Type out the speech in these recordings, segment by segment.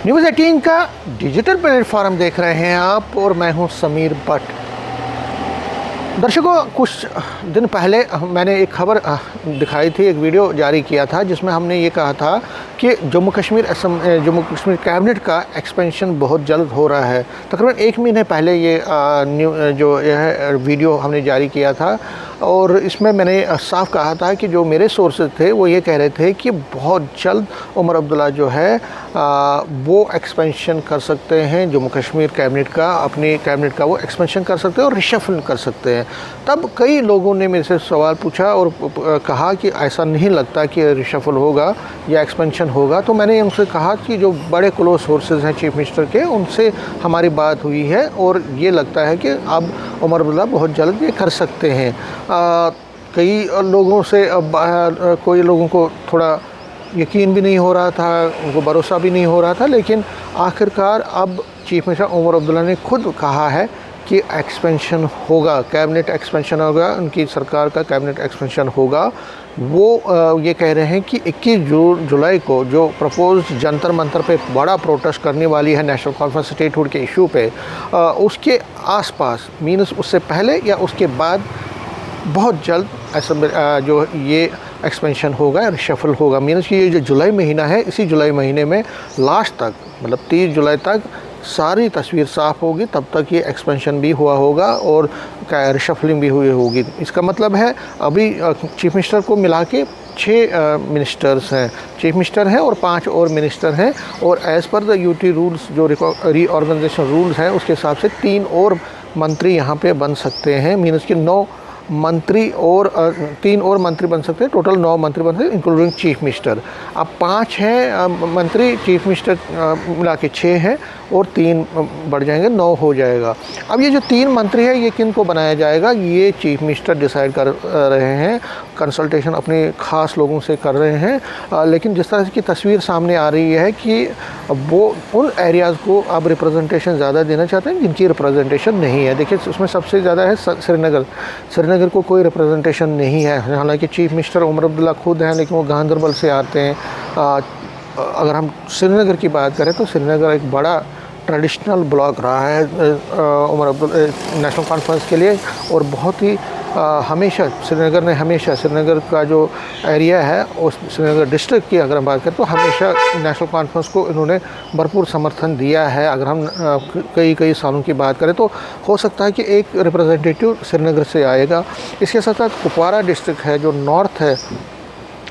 News 18 का digital platform देख रहे हैं आप और मैं हूं समीर भट्ट। दर्शकों, कुछ दिन पहले मैंने एक खबर दिखाई थी, एक वीडियो जारी किया था जिसमें हमने ये कहा था कि जम्मू कश्मीर कैबिनेट का एक्सपेंशन बहुत जल्द हो रहा है। तकरीबन एक महीने पहले यह वीडियो हमने जारी किया था और इसमें मैंने साफ कहा था कि जो मेरे सोर्सेज थे वो ये कह रहे थे कि बहुत जल्द उमर अब्दुल्ला जो है वो एक्सपेंशन कर सकते हैं जम्मू कश्मीर कैबिनेट का, अपनी कैबिनेट का वो एक्सपेंशन कर सकते हैं और रिशफल कर सकते हैं। तब कई लोगों ने मेरे से सवाल पूछा और कहा कि ऐसा नहीं लगता कि रिशफल होगा या एक्सपेंशन होगा। तो मैंने उनसे कहा कि जो बड़े क्लोज सोर्सेज हैं चीफ मिनिस्टर के, उनसे हमारी बात हुई है और ये लगता है कि अब उमर अब्दुल्ला बहुत जल्द ये कर सकते हैं। कई लोगों से कोई लोगों को थोड़ा यकीन भी नहीं हो रहा था, उनको भरोसा भी नहीं हो रहा था, लेकिन आखिरकार अब चीफ मिनिस्टर उमर अब्दुल्ला ने खुद कहा है कि एक्सपेंशन होगा, कैबिनेट एक्सपेंशन होगा, उनकी सरकार का कैबिनेट एक्सपेंशन होगा। वो ये कह रहे हैं कि 21 जुलाई को जो प्रपोज जंतर मंतर पे बड़ा प्रोटेस्ट करने वाली है नेशनल कॉन्फ्रेंस स्टेटहुड के इशू पे, उसके आसपास मीन्स उससे पहले या उसके बाद बहुत जल्द ऐसा जो ये एक्सपेंशन होगा, रिशफल होगा। मीन्स कि ये जो जुलाई महीना है, इसी जुलाई महीने में लास्ट तक मतलब 30 जुलाई तक सारी तस्वीर साफ़ होगी, तब तक ये एक्सपेंशन भी हुआ होगा और रिशफलिंग भी हुई होगी। इसका मतलब है अभी चीफ मिनिस्टर को मिला के 6 मिनिस्टर्स हैं, चीफ मिनिस्टर हैं और 5 और मिनिस्टर हैं, और as per the UT rules जो रीऑर्गेनाइजेशन रूल्स हैं उसके हिसाब से 3 और मंत्री यहाँ पे बन सकते हैं। मीन्स कि 9 मंत्री और 3 और मंत्री बन सकते हैं, टोटल 9 मंत्री बन सकते हैं इंक्लूडिंग चीफ मिनिस्टर। अब 5 हैं मंत्री, चीफ मिनिस्टर मिला के 6 हैं और 3 बढ़ जाएंगे, 9 हो जाएगा। अब ये जो 3 मंत्री है ये किन को बनाया जाएगा ये चीफ मिनिस्टर डिसाइड कर रहे हैं, कंसल्टेशन अपने ख़ास लोगों से कर रहे हैं। लेकिन जिस तरह की तस्वीर सामने आ रही है कि वो उन एरियाज़ को अब रिप्रेजेंटेशन ज़्यादा देना चाहते हैं जिनकी रिप्रेजेंटेशन नहीं है। देखिए उसमें सबसे ज़्यादा है श्रीनगर को कोई रिप्रेजेंटेशन नहीं है। हालांकि चीफ मिनिस्टर उमर अब्दुल्ला खुद हैं लेकिन वो गांदरबल से आते हैं। अगर हम श्रीनगर की बात करें तो श्रीनगर एक बड़ा ट्रेडिशनल ब्लॉक रहा है उमर अब्दुल्ला नेशनल कॉन्फ्रेंस के लिए, और बहुत ही हमेशा श्रीनगर का जो एरिया है उस श्रीनगर डिस्ट्रिक्ट की अगर हम बात करें तो हमेशा नेशनल कॉन्फ्रेंस को इन्होंने भरपूर समर्थन दिया है। अगर हम कई सालों की बात करें तो हो सकता है कि एक रिप्रेजेंटेटिव श्रीनगर से आएगा। इसके साथ साथ कुपवारा डिस्ट्रिक्ट है जो नॉर्थ है,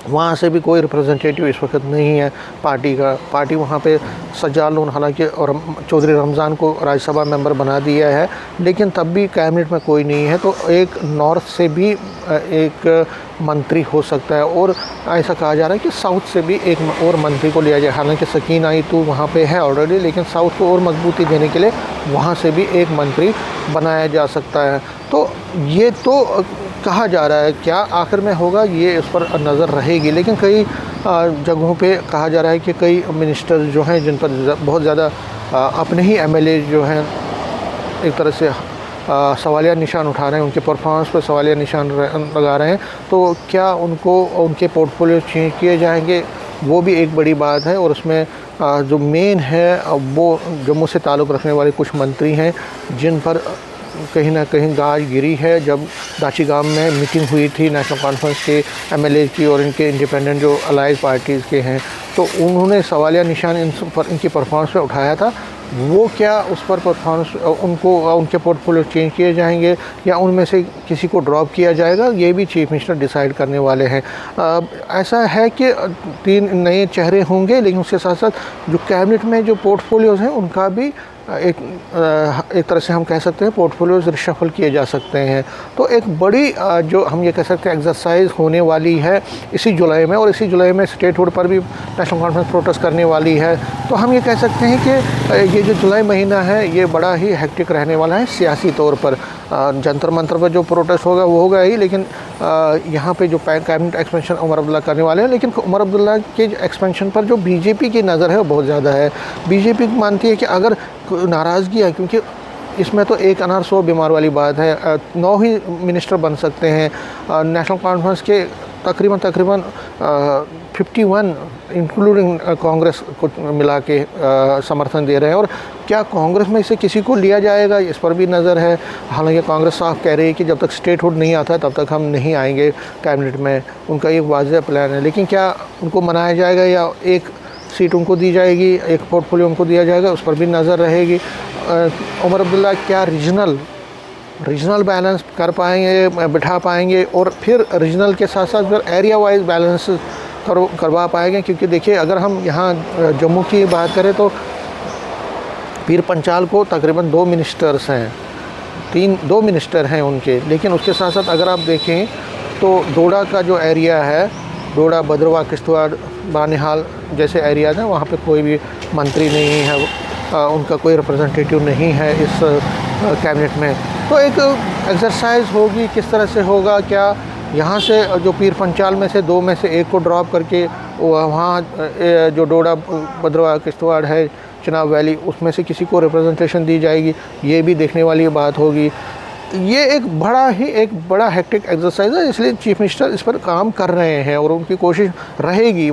वहाँ से भी कोई रिप्रेजेंटेटिव इस वक्त नहीं है पार्टी वहाँ पे सज्जाद लोन हालांकि और चौधरी रमज़ान को राज्यसभा मेंबर बना दिया है, लेकिन तब भी कैबिनेट में कोई नहीं है। तो एक नॉर्थ से भी एक मंत्री हो सकता है और ऐसा कहा जा रहा है कि साउथ से भी एक और मंत्री को लिया जाए। हालांकि सकीन आई तो वहाँ पे है ऑलरेडी, लेकिन साउथ को और मजबूती देने के लिए वहाँ से भी एक मंत्री बनाया जा सकता है। तो ये तो कहा जा रहा है, क्या आखिर में होगा ये इस पर नज़र रहेगी। लेकिन कई जगहों पे कहा जा रहा है कि कई मिनिस्टर जो हैं जिन पर बहुत ज़्यादा अपने ही एमएलए जो हैं एक तरह से सवालिया निशान उठा रहे हैं, उनके परफॉर्मेंस पर सवालिया निशान लगा रहे हैं, तो क्या उनके पोर्टफोलियो चेंज किए जाएंगे, वो भी एक बड़ी बात है। और उसमें जो मेन है वो जम्मू से ताल्लुक़ रखने वाले कुछ मंत्री हैं जिन पर कहीं ना कहीं गाज गिरी है। जब दाचीगाम में मीटिंग हुई थी नेशनल कॉन्फ्रेंस के एमएलए की और इनके इंडिपेंडेंट जो अलाइज पार्टीज़ के हैं, तो उन्होंने सवालिया निशान इनकी परफॉर्मेंस पे उठाया था। वो क्या उस पर परफॉर्मेंस उनके पोर्टफोलियो चेंज किए जाएंगे या उनमें से किसी को ड्रॉप किया जाएगा, ये भी चीफ मिनिस्टर डिसाइड करने वाले हैं। ऐसा है कि 3 नए चेहरे होंगे, लेकिन उसके साथ साथ जो कैबिनेट में जो पोर्टफोलियोज़ हैं उनका भी एक तरह से हम कह सकते हैं पोर्टफोलियोज़ रिशफल किए जा सकते हैं। तो एक बड़ी जो हम ये कह सकते हैं एक्सरसाइज होने वाली है इसी जुलाई में, और इसी जुलाई में स्टेटहुड पर भी नेशनल कॉन्फ्रेंस प्रोटेस्ट करने वाली है। तो हम ये कह सकते हैं कि ये जो जुलाई महीना है ये बड़ा ही हेक्टिक रहने वाला है सियासी तौर पर। जंतर मंतर पर जो प्रोटेस्ट होगा वो होगा ही, लेकिन यहाँ पे जो कैबिनेट एक्सपेंशन उमर अब्दुल्ला करने वाले हैं, लेकिन उमर अब्दुल्ला के एक्सपेंशन पर जो बीजेपी की नज़र है वो बहुत ज़्यादा है। बीजेपी मानती है कि अगर नाराज़गी है, क्योंकि इसमें तो एक अनार 100 बीमार वाली बात है, 9 ही मिनिस्टर बन सकते हैं। नेशनल कॉन्फ्रेंस के तकरीबन 51 इंक्लूडिंग कांग्रेस को मिला के समर्थन दे रहे हैं। और क्या कांग्रेस में से किसी को लिया जाएगा, इस पर भी नज़र है। हालांकि कांग्रेस साफ कह रही है कि जब तक स्टेटहुड नहीं आता तब तक हम नहीं आएंगे कैबिनेट में, उनका एक वाज़ेह प्लान है। लेकिन क्या उनको मनाया जाएगा या एक सीट उनको दी जाएगी, एक पोर्टफोलियो उनको दिया जाएगा, उस पर भी नज़र रहेगी। उमर अब्दुल्ला क्या रीजनल बैलेंस कर पाएंगे, बिठा पाएंगे, और फिर रीजनल के साथ साथ फिर एरिया वाइज बैलेंस करवा पाएंगे। क्योंकि देखिए, अगर हम यहाँ जम्मू की बात करें तो पीर पंचाल को तकरीबन 2 मिनिस्टर्स हैं, 2 मिनिस्टर हैं उनके। लेकिन उसके साथ साथ अगर आप देखें तो डोडा का जो एरिया है, डोडा, भद्रवाह, किश्तवाड़, बानिहाल जैसे एरियाज़ हैं, वहाँ पे कोई भी मंत्री नहीं है, उनका कोई रिप्रेजेंटेटिव नहीं है इस कैबिनेट में। तो एक एक्सरसाइज होगी, किस तरह से होगा, क्या यहाँ से जो पीर पंचाल में से 2 में से 1 को ड्रॉप करके वहाँ जो डोडा, भद्रवाह, किश्तवाड़ है, चिनाब वैली, उसमें से किसी को रिप्रेजेंटेशन दी जाएगी, ये भी देखने वाली बात होगी। ये एक बड़ा हेक्टिक एक्सरसाइज है, इसलिए चीफ मिनिस्टर इस पर काम कर रहे हैं और उनकी कोशिश रहेगी,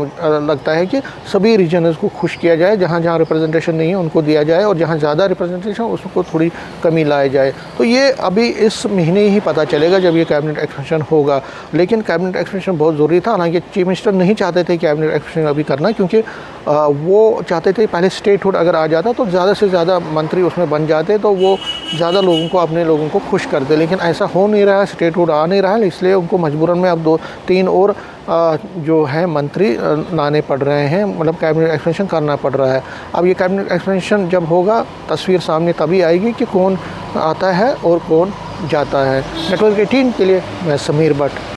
लगता है कि सभी रीजनर्स को खुश किया जाए, जहाँ जहाँ रिप्रेजेंटेशन नहीं है उनको दिया जाए, और जहाँ ज़्यादा रिप्रेजेंटेशन उसको थोड़ी कमी लाई जाए। तो ये अभी इस महीने ही पता चलेगा जब ये कैबिनेट एक्सपेंशन होगा। लेकिन कैबिनेट एक्सपेंशन बहुत ज़रूरी था। हालांकि चीफ मिनिस्टर नहीं चाहते थे कैबिनेट एक्सपेंशन अभी करना, क्योंकि वो चाहते थे पहले स्टेटहुड अगर आ जाता तो ज़्यादा से ज़्यादा मंत्री उसमें बन जाते, तो वो ज़्यादा लोगों को, अपने लोगों को खुश करते। लेकिन ऐसा हो नहीं रहा है, स्टेटहुड आ नहीं रहा है, इसलिए उनको मजबूरन में अब 2-3 और जो है मंत्री लाने पड़ रहे हैं, मतलब कैबिनेट एक्सपेंशन करना पड़ रहा है। अब ये कैबिनेट एक्सपेंशन जब होगा, तस्वीर सामने तभी आएगी कि कौन आता है और कौन जाता है। नेटवर्क 18 के लिए मैं समीर भट्ट।